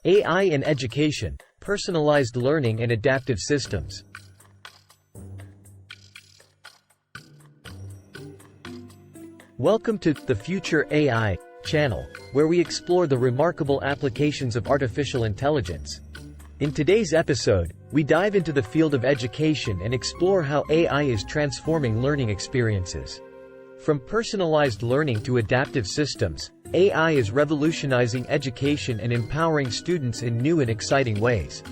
AI in education, personalized learning and adaptive systems. Welcome to the Future AI channel, where we explore the remarkable applications of artificial intelligence. In today's episode, we dive into the field of education and explore how AI is transforming learning experiences. From personalized learning to adaptive systems, AI is revolutionizing education and empowering students in new and exciting ways.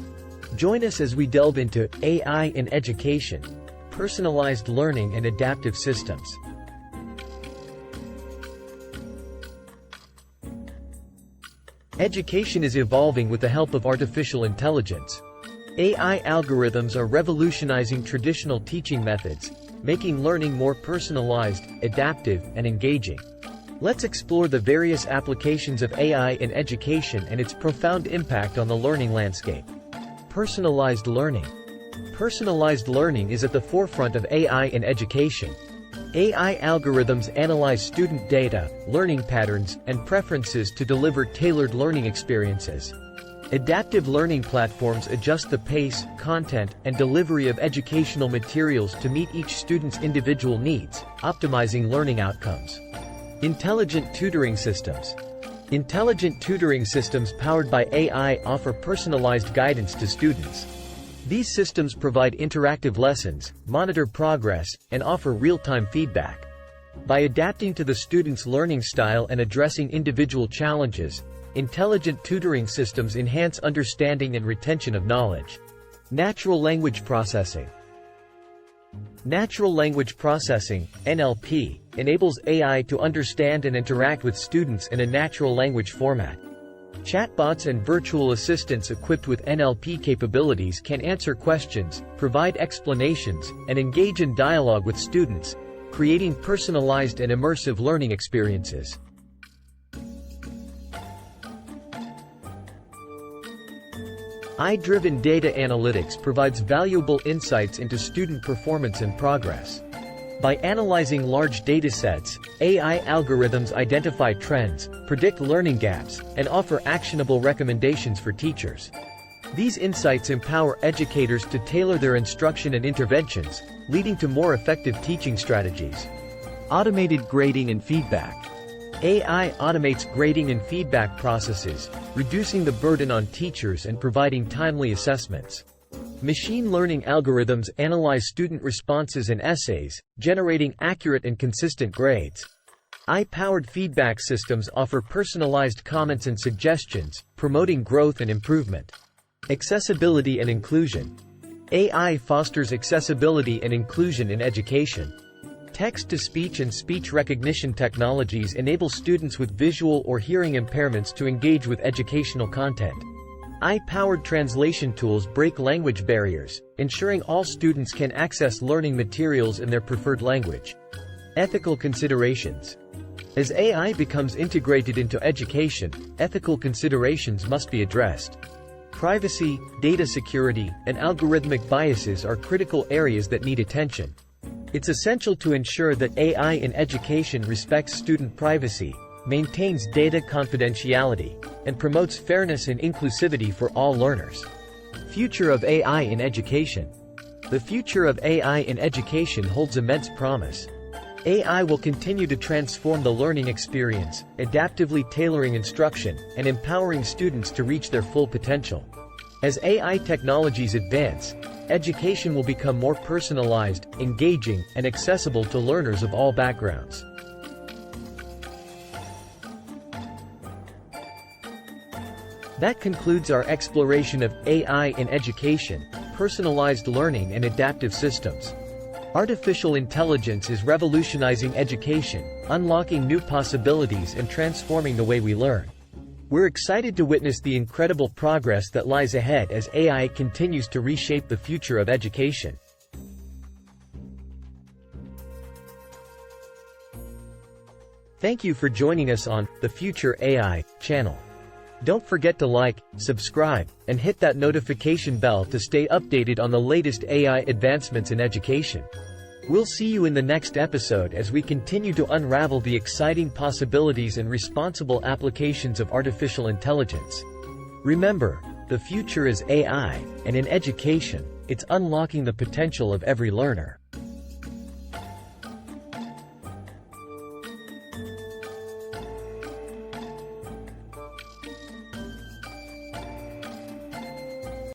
Join us as we delve into AI in education, personalized learning and adaptive systems. Education is evolving with the help of artificial intelligence. AI algorithms are revolutionizing traditional teaching methods, making learning more personalized, adaptive, and engaging. Let's explore the various applications of AI in education and its profound impact on the learning landscape. Personalized learning. Personalized learning is at the forefront of AI in education. AI algorithms analyze student data, learning patterns, and preferences to deliver tailored learning experiences. Adaptive learning platforms adjust the pace, content, and delivery of educational materials to meet each student's individual needs, optimizing learning outcomes. Intelligent tutoring systems. Intelligent tutoring systems powered by AI offer personalized guidance to students. These systems provide interactive lessons, monitor progress, and offer real-time feedback. By adapting to the student's learning style and addressing individual challenges, intelligent tutoring systems enhance understanding and retention of knowledge. Natural language processing. Natural language processing, NLP, enables AI to understand and interact with students in a natural language format. Chatbots and virtual assistants equipped with NLP capabilities can answer questions, provide explanations, and engage in dialogue with students, creating personalized and immersive learning experiences. AI-driven data analytics provides valuable insights into student performance and progress. By analyzing large datasets, AI algorithms identify trends, predict learning gaps, and offer actionable recommendations for teachers. These insights empower educators to tailor their instruction and interventions, leading to more effective teaching strategies. Automated grading and feedback. AI automates grading and feedback processes, reducing the burden on teachers and providing timely assessments. Machine learning algorithms analyze student responses and essays, generating accurate and consistent grades. AI-powered feedback systems offer personalized comments and suggestions, promoting growth and improvement. Accessibility and inclusion. AI fosters accessibility and inclusion in education. Text-to-speech and speech recognition technologies enable students with visual or hearing impairments to engage with educational content. AI-powered translation tools break language barriers, ensuring all students can access learning materials in their preferred language. Ethical considerations. As AI becomes integrated into education, ethical considerations must be addressed. Privacy, data security, and algorithmic biases are critical areas that need attention. It's essential to ensure that AI in education respects student privacy, maintains data confidentiality, and promotes fairness and inclusivity for all learners. Future of AI in education. The future of AI in education holds immense promise. AI will continue to transform the learning experience, adaptively tailoring instruction, and empowering students to reach their full potential. As AI technologies advance, education will become more personalized, engaging, and accessible to learners of all backgrounds. That concludes our exploration of AI in education, personalized learning and adaptive systems. Artificial intelligence is revolutionizing education, unlocking new possibilities and transforming the way we learn. We're excited to witness the incredible progress that lies ahead as AI continues to reshape the future of education. Thank you for joining us on the Future AI channel. Don't forget to like, subscribe, and hit that notification bell to stay updated on the latest AI advancements in education. We'll see you in the next episode as we continue to unravel the exciting possibilities and responsible applications of artificial intelligence. Remember, the future is AI, and in education, it's unlocking the potential of every learner.